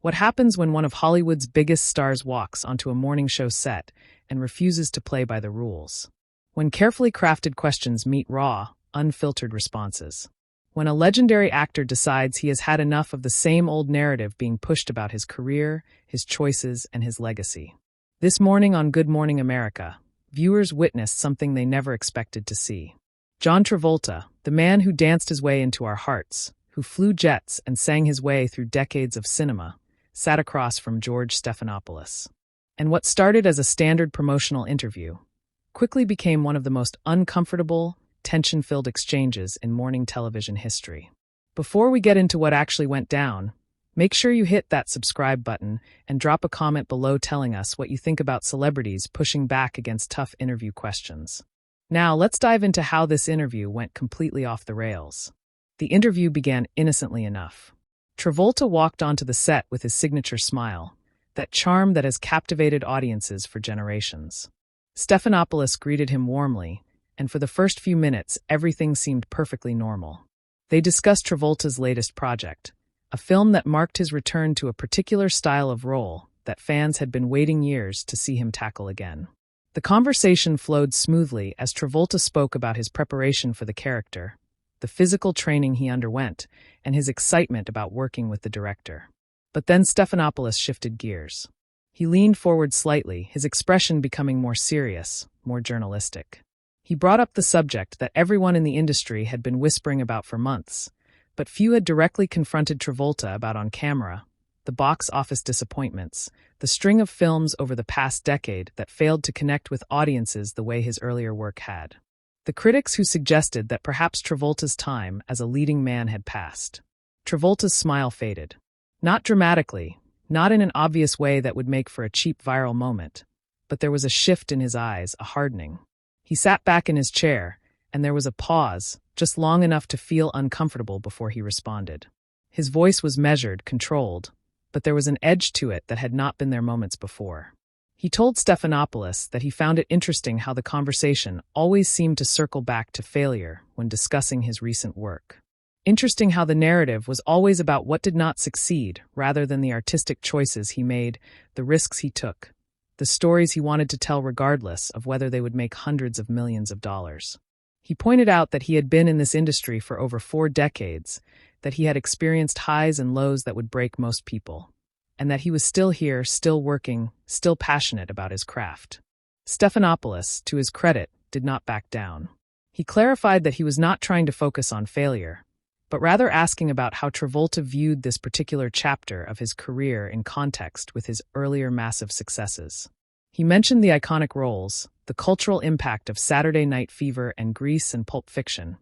What happens when one of Hollywood's biggest stars walks onto a morning show set and refuses to play by the rules? When carefully crafted questions meet raw, unfiltered responses. When a legendary actor decides he has had enough of the same old narrative being pushed about his career, his choices, and his legacy. This morning on Good Morning America, viewers witnessed something they never expected to see. John Travolta, the man who danced his way into our hearts, who flew jets and sang his way through decades of cinema, sat across from George Stephanopoulos. And what started as a standard promotional interview quickly became one of the most uncomfortable, tension-filled exchanges in morning television history. Before we get into what actually went down, make sure you hit that subscribe button and drop a comment below telling us what you think about celebrities pushing back against tough interview questions. Now, let's dive into how this interview went completely off the rails. The interview began innocently enough. Travolta walked onto the set with his signature smile, that charm that has captivated audiences for generations. Stephanopoulos greeted him warmly, and for the first few minutes, everything seemed perfectly normal. They discussed Travolta's latest project, a film that marked his return to a particular style of role that fans had been waiting years to see him tackle again. The conversation flowed smoothly as Travolta spoke about his preparation for the character, the physical training he underwent, and his excitement about working with the director. But then Stephanopoulos shifted gears. He leaned forward slightly, his expression becoming more serious, more journalistic. He brought up the subject that everyone in the industry had been whispering about for months, but few had directly confronted Travolta about on camera: the box office disappointments, the string of films over the past decade that failed to connect with audiences the way his earlier work had. The critics who suggested that perhaps Travolta's time as a leading man had passed. Travolta's smile faded. Not dramatically, not in an obvious way that would make for a cheap viral moment, but there was a shift in his eyes, a hardening. He sat back in his chair, and there was a pause, just long enough to feel uncomfortable before he responded. His voice was measured, controlled, but there was an edge to it that had not been there moments before. He told Stephanopoulos that he found it interesting how the conversation always seemed to circle back to failure when discussing his recent work. Interesting how the narrative was always about what did not succeed rather than the artistic choices he made, the risks he took, the stories he wanted to tell regardless of whether they would make hundreds of millions of dollars. He pointed out that he had been in this industry for over 4 decades, that he had experienced highs and lows that would break most people, and that he was still here, still working, still passionate about his craft. Stephanopoulos, to his credit, did not back down. He clarified that he was not trying to focus on failure, but rather asking about how Travolta viewed this particular chapter of his career in context with his earlier massive successes. He mentioned the iconic roles, the cultural impact of Saturday Night Fever and Grease and Pulp Fiction,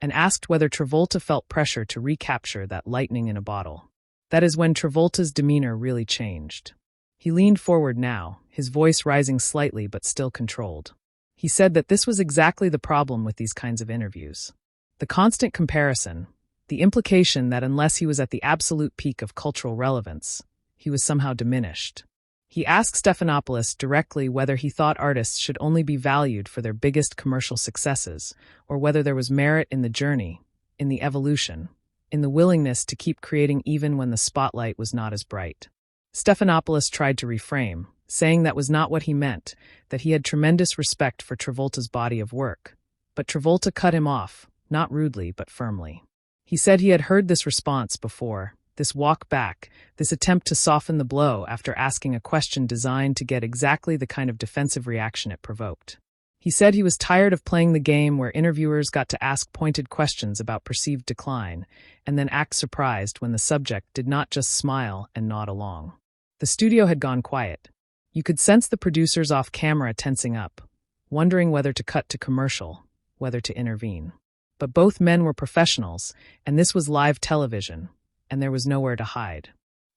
and asked whether Travolta felt pressure to recapture that lightning in a bottle. That is when Travolta's demeanor really changed. He leaned forward now, his voice rising slightly but still controlled. He said that this was exactly the problem with these kinds of interviews. The constant comparison, the implication that unless he was at the absolute peak of cultural relevance, he was somehow diminished. He asked Stephanopoulos directly whether he thought artists should only be valued for their biggest commercial successes, or whether there was merit in the journey, in the evolution, in the willingness to keep creating even when the spotlight was not as bright. Stephanopoulos tried to reframe, saying that was not what he meant, that he had tremendous respect for Travolta's body of work. But Travolta cut him off, not rudely but firmly. He said he had heard this response before, this walk back, this attempt to soften the blow after asking a question designed to get exactly the kind of defensive reaction it provoked. He said he was tired of playing the game where interviewers got to ask pointed questions about perceived decline, and then act surprised when the subject did not just smile and nod along. The studio had gone quiet. You could sense the producers off camera tensing up, wondering whether to cut to commercial, whether to intervene. But both men were professionals, and this was live television, and there was nowhere to hide.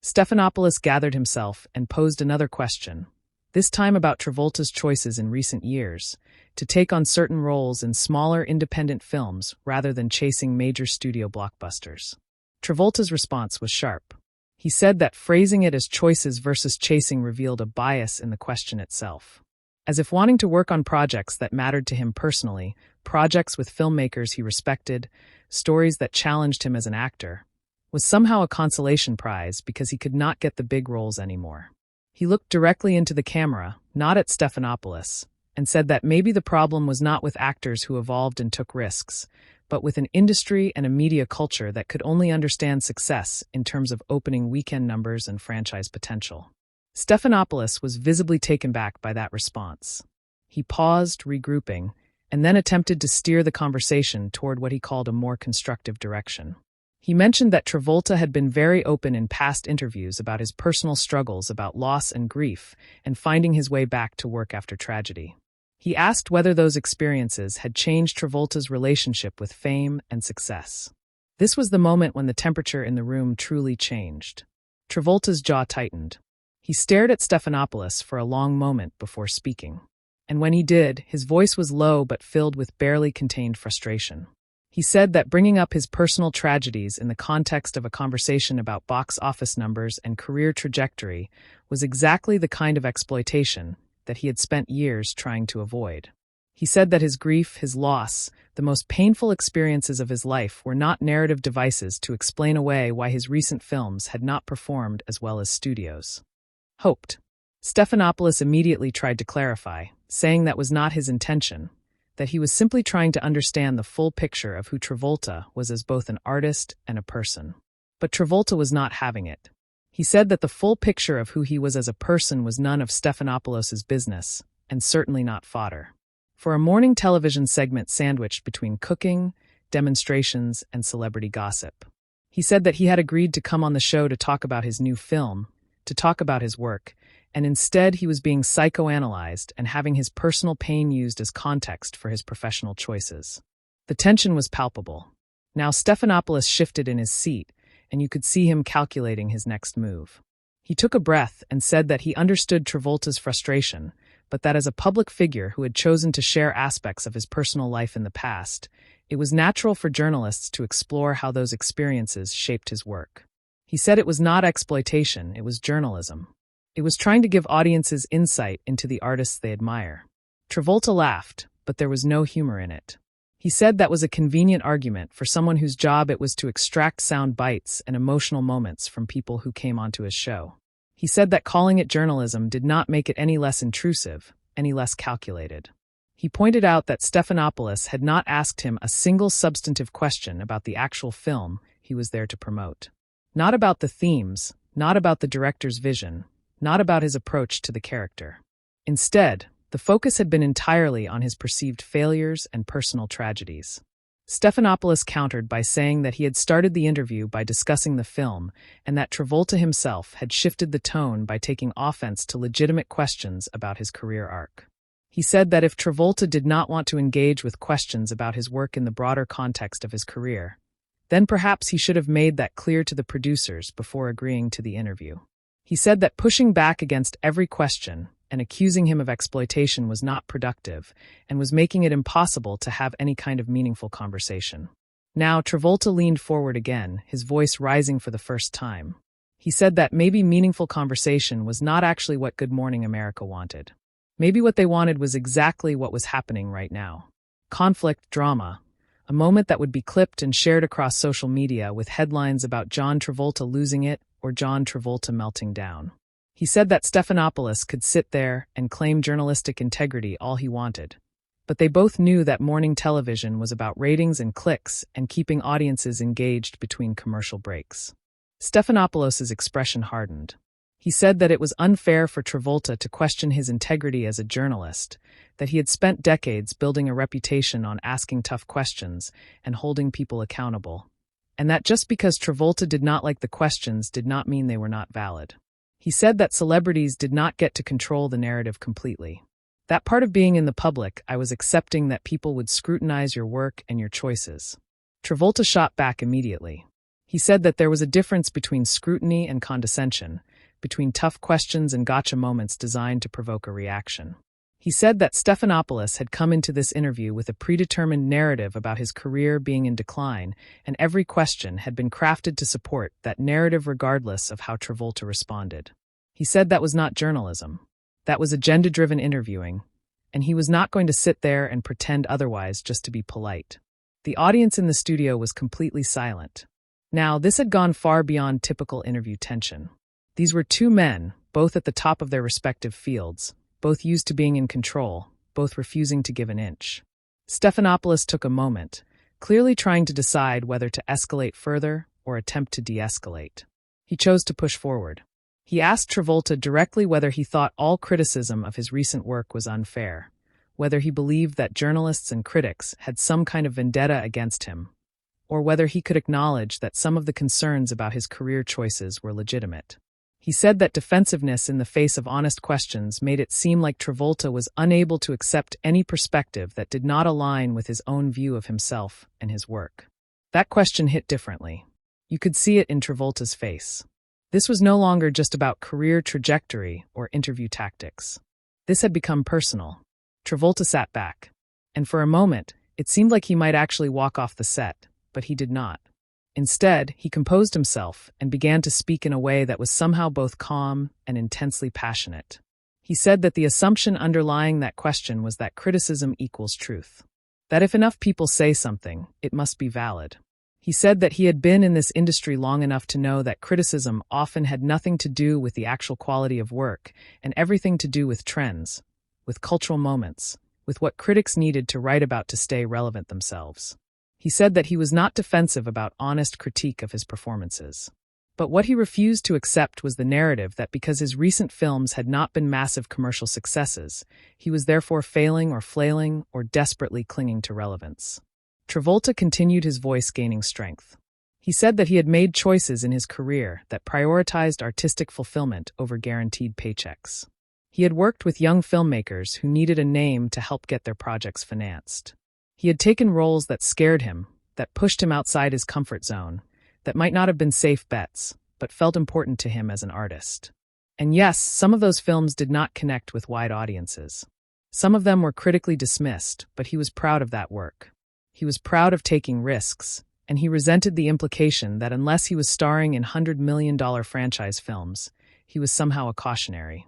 Stephanopoulos gathered himself and posed another question, this time about Travolta's choices in recent years, to take on certain roles in smaller independent films rather than chasing major studio blockbusters. Travolta's response was sharp. He said that phrasing it as choices versus chasing revealed a bias in the question itself. As if wanting to work on projects that mattered to him personally, projects with filmmakers he respected, stories that challenged him as an actor, was somehow a consolation prize because he could not get the big roles anymore. He looked directly into the camera, not at Stephanopoulos, and said that maybe the problem was not with actors who evolved and took risks, but with an industry and a media culture that could only understand success in terms of opening weekend numbers and franchise potential. Stephanopoulos was visibly taken back by that response. He paused, regrouping, and then attempted to steer the conversation toward what he called a more constructive direction. He mentioned that Travolta had been very open in past interviews about his personal struggles about loss and grief and finding his way back to work after tragedy. He asked whether those experiences had changed Travolta's relationship with fame and success. This was the moment when the temperature in the room truly changed. Travolta's jaw tightened. He stared at Stephanopoulos for a long moment before speaking. And when he did, his voice was low but filled with barely contained frustration. He said that bringing up his personal tragedies in the context of a conversation about box office numbers and career trajectory was exactly the kind of exploitation that he had spent years trying to avoid. He said that his grief, his loss, the most painful experiences of his life were not narrative devices to explain away why his recent films had not performed as well as studios hoped. Stephanopoulos immediately tried to clarify, saying that was not his intention, that he was simply trying to understand the full picture of who Travolta was as both an artist and a person. But Travolta was not having it. He said that the full picture of who he was as a person was none of Stephanopoulos' business, and certainly not fodder. For a morning television segment sandwiched between cooking, demonstrations, and celebrity gossip. He said that he had agreed to come on the show to talk about his new film, to talk about his work, and instead he was being psychoanalyzed and having his personal pain used as context for his professional choices. The tension was palpable. Now Stephanopoulos shifted in his seat, and you could see him calculating his next move. He took a breath and said that he understood Travolta's frustration, but that as a public figure who had chosen to share aspects of his personal life in the past, it was natural for journalists to explore how those experiences shaped his work. He said it was not exploitation, it was journalism. It was trying to give audiences insight into the artists they admire. Travolta laughed, but there was no humor in it. He said that was a convenient argument for someone whose job it was to extract sound bites and emotional moments from people who came onto his show. He said that calling it journalism did not make it any less intrusive, any less calculated. He pointed out that Stephanopoulos had not asked him a single substantive question about the actual film he was there to promote. Not about the themes, not about the director's vision, not about his approach to the character. Instead, the focus had been entirely on his perceived failures and personal tragedies. Stephanopoulos countered by saying that he had started the interview by discussing the film and that Travolta himself had shifted the tone by taking offense to legitimate questions about his career arc. He said that if Travolta did not want to engage with questions about his work in the broader context of his career, then perhaps he should have made that clear to the producers before agreeing to the interview. He said that pushing back against every question and accusing him of exploitation was not productive and was making it impossible to have any kind of meaningful conversation. Now, Travolta leaned forward again, his voice rising for the first time. He said that maybe meaningful conversation was not actually what Good Morning America wanted. Maybe what they wanted was exactly what was happening right now. Conflict, drama. A moment that would be clipped and shared across social media with headlines about John Travolta losing it or John Travolta melting down. He said that Stephanopoulos could sit there and claim journalistic integrity all he wanted, but they both knew that morning television was about ratings and clicks and keeping audiences engaged between commercial breaks. Stephanopoulos' expression hardened. He said that it was unfair for Travolta to question his integrity as a journalist, that he had spent decades building a reputation on asking tough questions and holding people accountable, and that just because Travolta did not like the questions did not mean they were not valid. He said that celebrities did not get to control the narrative completely. That part of being in the public, I was accepting that people would scrutinize your work and your choices. Travolta shot back immediately. He said that there was a difference between scrutiny and condescension, between tough questions and gotcha moments designed to provoke a reaction. He said that Stephanopoulos had come into this interview with a predetermined narrative about his career being in decline, and every question had been crafted to support that narrative regardless of how Travolta responded. He said that was not journalism. That was agenda-driven interviewing, and he was not going to sit there and pretend otherwise just to be polite. The audience in the studio was completely silent. Now, this had gone far beyond typical interview tension. These were two men, both at the top of their respective fields, both used to being in control, both refusing to give an inch. Stephanopoulos took a moment, clearly trying to decide whether to escalate further or attempt to de-escalate. He chose to push forward. He asked Travolta directly whether he thought all criticism of his recent work was unfair, whether he believed that journalists and critics had some kind of vendetta against him, or whether he could acknowledge that some of the concerns about his career choices were legitimate. He said that defensiveness in the face of honest questions made it seem like Travolta was unable to accept any perspective that did not align with his own view of himself and his work. That question hit differently. You could see it in Travolta's face. This was no longer just about career trajectory or interview tactics. This had become personal. Travolta sat back, and for a moment, it seemed like he might actually walk off the set, but he did not. Instead, he composed himself and began to speak in a way that was somehow both calm and intensely passionate. He said that the assumption underlying that question was that criticism equals truth. That if enough people say something, it must be valid. He said that he had been in this industry long enough to know that criticism often had nothing to do with the actual quality of work and everything to do with trends, with cultural moments, with what critics needed to write about to stay relevant themselves. He said that he was not defensive about honest critique of his performances. But what he refused to accept was the narrative that because his recent films had not been massive commercial successes, he was therefore failing or flailing or desperately clinging to relevance. Travolta continued, his voice gaining strength. He said that he had made choices in his career that prioritized artistic fulfillment over guaranteed paychecks. He had worked with young filmmakers who needed a name to help get their projects financed. He had taken roles that scared him, that pushed him outside his comfort zone, that might not have been safe bets, but felt important to him as an artist. And yes, some of those films did not connect with wide audiences. Some of them were critically dismissed, but he was proud of that work. He was proud of taking risks, and he resented the implication that unless he was starring in $100 million franchise films, he was somehow a cautionary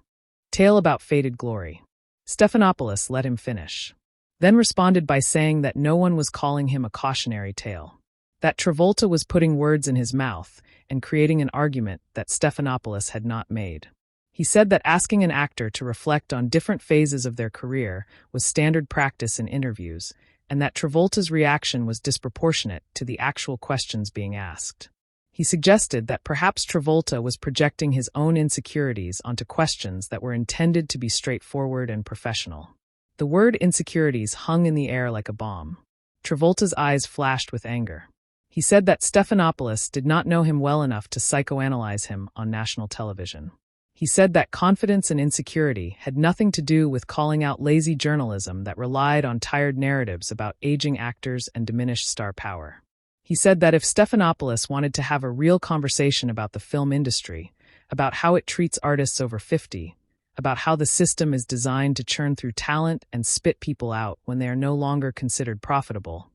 tale about faded glory. Stephanopoulos let him finish, then responded by saying that no one was calling him a cautionary tale, that Travolta was putting words in his mouth and creating an argument that Stephanopoulos had not made. He said that asking an actor to reflect on different phases of their career was standard practice in interviews, and that Travolta's reaction was disproportionate to the actual questions being asked. He suggested that perhaps Travolta was projecting his own insecurities onto questions that were intended to be straightforward and professional. The word insecurities hung in the air like a bomb. Travolta's eyes flashed with anger. He said that Stephanopoulos did not know him well enough to psychoanalyze him on national television. He said that confidence and insecurity had nothing to do with calling out lazy journalism that relied on tired narratives about aging actors and diminished star power. He said that if Stephanopoulos wanted to have a real conversation about the film industry, about how it treats artists over 50, about how the system is designed to churn through talent and spit people out when they are no longer considered profitable,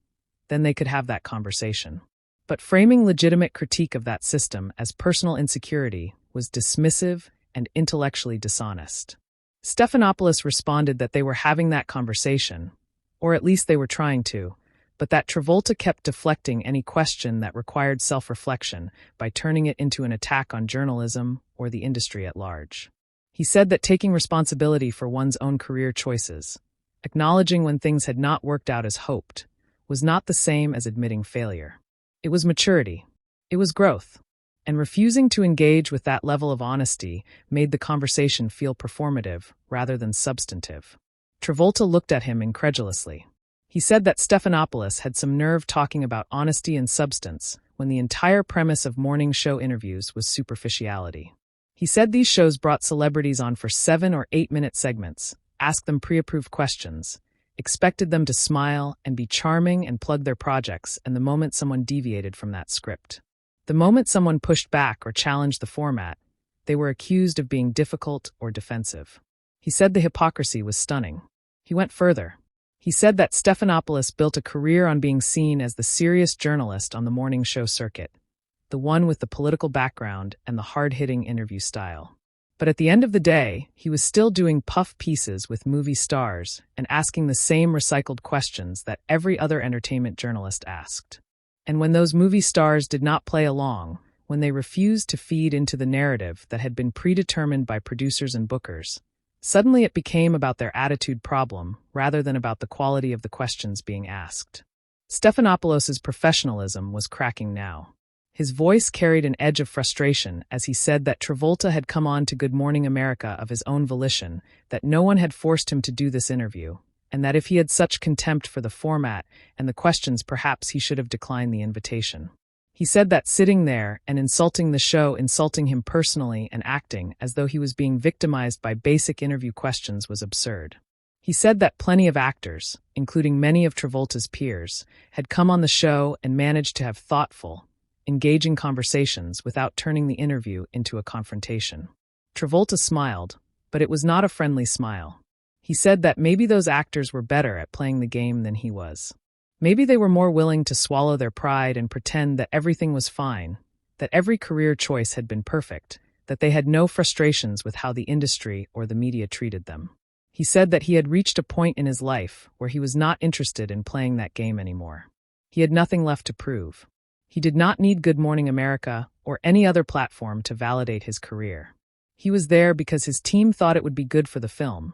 then they could have that conversation. But framing legitimate critique of that system as personal insecurity was dismissive and intellectually dishonest. Stephanopoulos responded that they were having that conversation, or at least they were trying to, but that Travolta kept deflecting any question that required self-reflection by turning it into an attack on journalism or the industry at large. He said that taking responsibility for one's own career choices, acknowledging when things had not worked out as hoped, was not the same as admitting failure. It was maturity. It was growth. And refusing to engage with that level of honesty made the conversation feel performative rather than substantive. Travolta looked at him incredulously. He said that Stephanopoulos had some nerve talking about honesty and substance when the entire premise of morning show interviews was superficiality. He said these shows brought celebrities on for 7 or 8-minute segments, asked them pre-approved questions, expected them to smile and be charming and plug their projects, and the moment someone deviated from that script, the moment someone pushed back or challenged the format, they were accused of being difficult or defensive. He said the hypocrisy was stunning. He went further. He said that Stephanopoulos built a career on being seen as the serious journalist on the morning show circuit, the one with the political background and the hard-hitting interview style. But at the end of the day, he was still doing puff pieces with movie stars and asking the same recycled questions that every other entertainment journalist asked. And when those movie stars did not play along, when they refused to feed into the narrative that had been predetermined by producers and bookers, suddenly it became about their attitude problem rather than about the quality of the questions being asked. Stephanopoulos' professionalism was cracking now. His voice carried an edge of frustration as he said that Travolta had come on to Good Morning America of his own volition, that no one had forced him to do this interview, and that if he had such contempt for the format and the questions, perhaps he should have declined the invitation. He said that sitting there and insulting the show, insulting him personally and acting as though he was being victimized by basic interview questions was absurd. He said that plenty of actors, including many of Travolta's peers, had come on the show and managed to have thoughtful, engaging conversations without turning the interview into a confrontation. Travolta smiled, but it was not a friendly smile. He said that maybe those actors were better at playing the game than he was. Maybe they were more willing to swallow their pride and pretend that everything was fine, that every career choice had been perfect, that they had no frustrations with how the industry or the media treated them. He said that he had reached a point in his life where he was not interested in playing that game anymore. He had nothing left to prove. He did not need Good Morning America or any other platform to validate his career. He was there because his team thought it would be good for the film,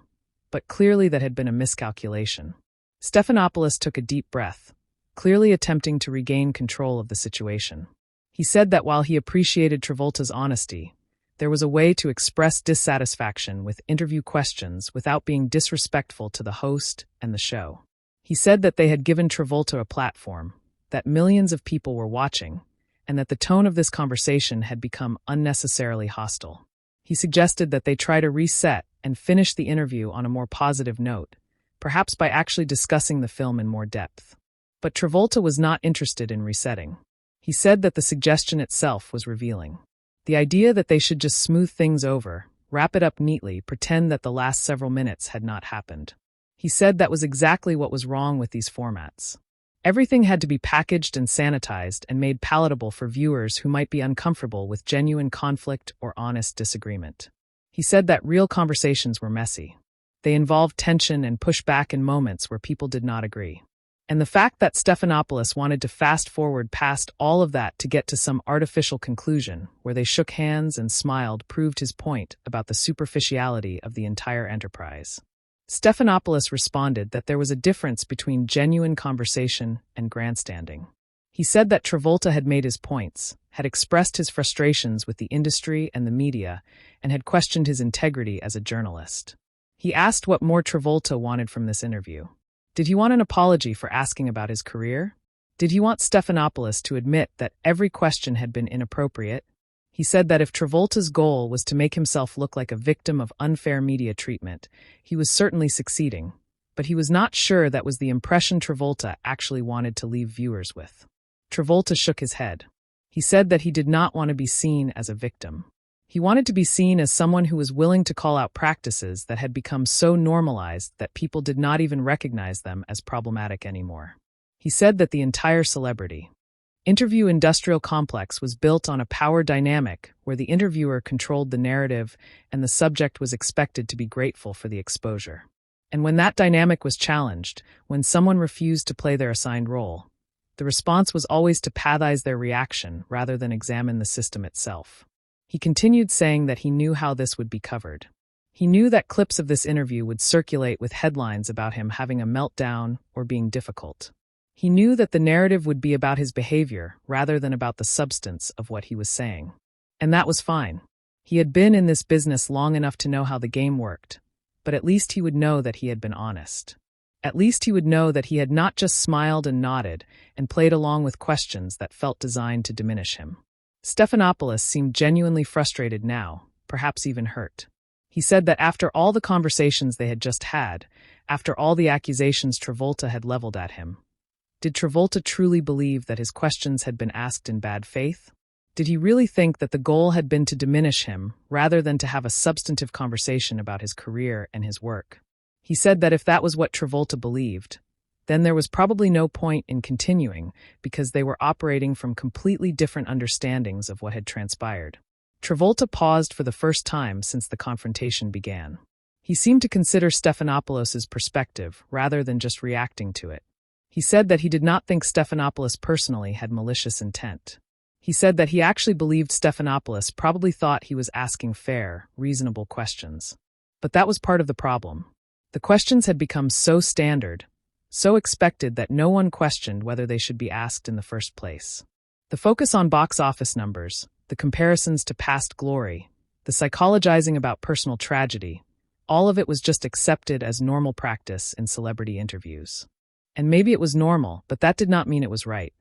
but clearly that had been a miscalculation. Stephanopoulos took a deep breath, clearly attempting to regain control of the situation. He said that while he appreciated Travolta's honesty, there was a way to express dissatisfaction with interview questions without being disrespectful to the host and the show. He said that they had given Travolta a platform, that millions of people were watching, and that the tone of this conversation had become unnecessarily hostile. He suggested that they try to reset and finish the interview on a more positive note, perhaps by actually discussing the film in more depth. But Travolta was not interested in resetting. He said that the suggestion itself was revealing. The idea that they should just smooth things over, wrap it up neatly, pretend that the last several minutes had not happened. He said that was exactly what was wrong with these formats. Everything had to be packaged and sanitized and made palatable for viewers who might be uncomfortable with genuine conflict or honest disagreement. He said that real conversations were messy. They involved tension and pushback in moments where people did not agree. And the fact that Stephanopoulos wanted to fast forward past all of that to get to some artificial conclusion where they shook hands and smiled proved his point about the superficiality of the entire enterprise. Stephanopoulos responded that there was a difference between genuine conversation and grandstanding. He said that Travolta had made his points, had expressed his frustrations with the industry and the media, and had questioned his integrity as a journalist. He asked what more Travolta wanted from this interview. Did he want an apology for asking about his career? Did he want Stephanopoulos to admit that every question had been inappropriate? He said that if Travolta's goal was to make himself look like a victim of unfair media treatment, he was certainly succeeding, but he was not sure that was the impression Travolta actually wanted to leave viewers with. Travolta shook his head. He said that he did not want to be seen as a victim. He wanted to be seen as someone who was willing to call out practices that had become so normalized that people did not even recognize them as problematic anymore. He said that the entire celebrity interview industrial complex was built on a power dynamic where the interviewer controlled the narrative and the subject was expected to be grateful for the exposure. And when that dynamic was challenged, when someone refused to play their assigned role, the response was always to pathize their reaction rather than examine the system itself. He continued saying that he knew how this would be covered. He knew that clips of this interview would circulate with headlines about him having a meltdown or being difficult. He knew that the narrative would be about his behavior rather than about the substance of what he was saying. And that was fine. He had been in this business long enough to know how the game worked, but at least he would know that he had been honest. At least he would know that he had not just smiled and nodded and played along with questions that felt designed to diminish him. Stephanopoulos seemed genuinely frustrated now, perhaps even hurt. He said that after all the conversations they had just had, after all the accusations Travolta had leveled at him, did Travolta truly believe that his questions had been asked in bad faith? Did he really think that the goal had been to diminish him rather than to have a substantive conversation about his career and his work? He said that if that was what Travolta believed, then there was probably no point in continuing because they were operating from completely different understandings of what had transpired. Travolta paused for the first time since the confrontation began. He seemed to consider Stephanopoulos' perspective rather than just reacting to it. He said that he did not think Stephanopoulos personally had malicious intent. He said that he actually believed Stephanopoulos probably thought he was asking fair, reasonable questions. But that was part of the problem. The questions had become so standard, so expected that no one questioned whether they should be asked in the first place. The focus on box office numbers, the comparisons to past glory, the psychologizing about personal tragedy, all of it was just accepted as normal practice in celebrity interviews. And maybe it was normal, but that did not mean it was right.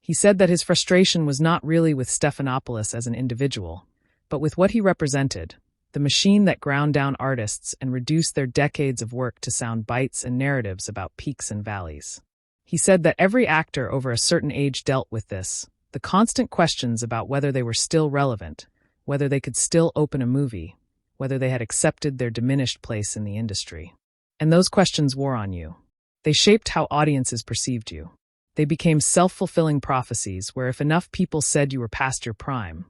He said that his frustration was not really with Stephanopoulos as an individual, but with what he represented, the machine that ground down artists and reduced their decades of work to sound bites and narratives about peaks and valleys. He said that every actor over a certain age dealt with this, the constant questions about whether they were still relevant, whether they could still open a movie, whether they had accepted their diminished place in the industry. And those questions wore on you. They shaped how audiences perceived you. They became self-fulfilling prophecies where if enough people said you were past your prime,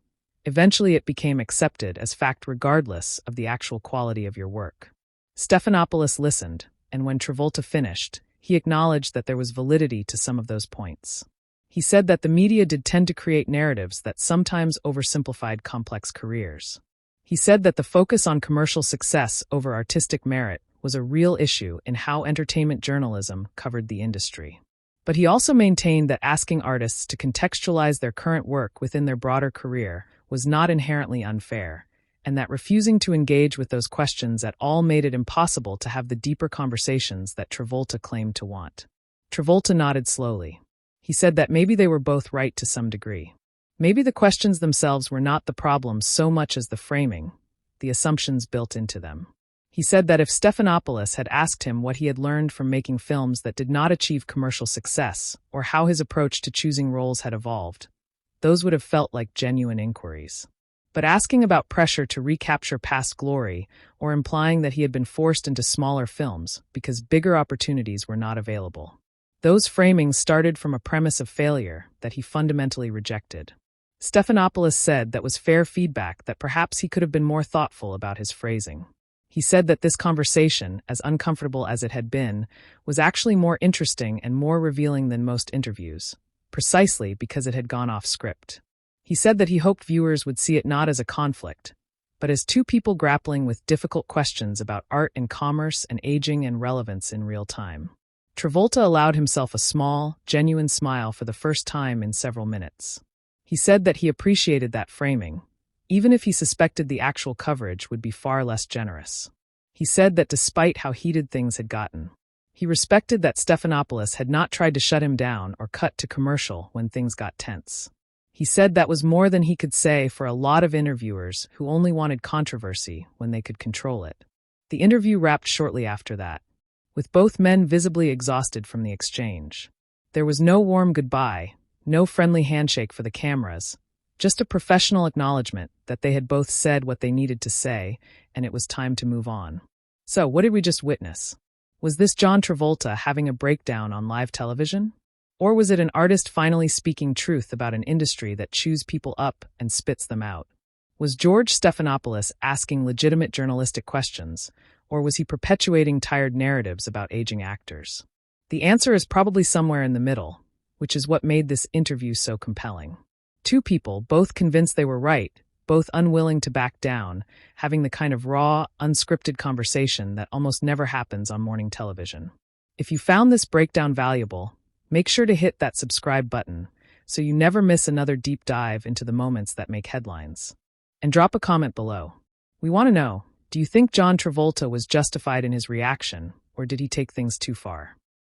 eventually it became accepted as fact regardless of the actual quality of your work. Stephanopoulos listened, and when Travolta finished, he acknowledged that there was validity to some of those points. He said that the media did tend to create narratives that sometimes oversimplified complex careers. He said that the focus on commercial success over artistic merit was a real issue in how entertainment journalism covered the industry. But he also maintained that asking artists to contextualize their current work within their broader career was not inherently unfair, and that refusing to engage with those questions at all made it impossible to have the deeper conversations that Travolta claimed to want. Travolta nodded slowly. He said that maybe they were both right to some degree. Maybe the questions themselves were not the problem so much as the framing, the assumptions built into them. He said that if Stephanopoulos had asked him what he had learned from making films that did not achieve commercial success, or how his approach to choosing roles had evolved, those would have felt like genuine inquiries. But asking about pressure to recapture past glory, or implying that he had been forced into smaller films because bigger opportunities were not available, those framings started from a premise of failure that he fundamentally rejected. Stephanopoulos said that was fair feedback, that perhaps he could have been more thoughtful about his phrasing. He said that this conversation, as uncomfortable as it had been, was actually more interesting and more revealing than most interviews, precisely because it had gone off script. He said that he hoped viewers would see it not as a conflict, but as two people grappling with difficult questions about art and commerce and aging and relevance in real time. Travolta allowed himself a small, genuine smile for the first time in several minutes. He said that he appreciated that framing, even if he suspected the actual coverage would be far less generous. He said that despite how heated things had gotten, he respected that Stephanopoulos had not tried to shut him down or cut to commercial when things got tense. He said that was more than he could say for a lot of interviewers who only wanted controversy when they could control it. The interview wrapped shortly after that, with both men visibly exhausted from the exchange. There was no warm goodbye, no friendly handshake for the cameras, just a professional acknowledgement that they had both said what they needed to say, and it was time to move on. So, what did we just witness? Was this John Travolta having a breakdown on live television? Or was it an artist finally speaking truth about an industry that chews people up and spits them out? Was George Stephanopoulos asking legitimate journalistic questions, or was he perpetuating tired narratives about aging actors? The answer is probably somewhere in the middle, which is what made this interview so compelling. Two people, both convinced they were right, both unwilling to back down, having the kind of raw, unscripted conversation that almost never happens on morning television. If you found this breakdown valuable, make sure to hit that subscribe button so you never miss another deep dive into the moments that make headlines. And drop a comment below. We want to know, do you think John Travolta was justified in his reaction, or did he take things too far?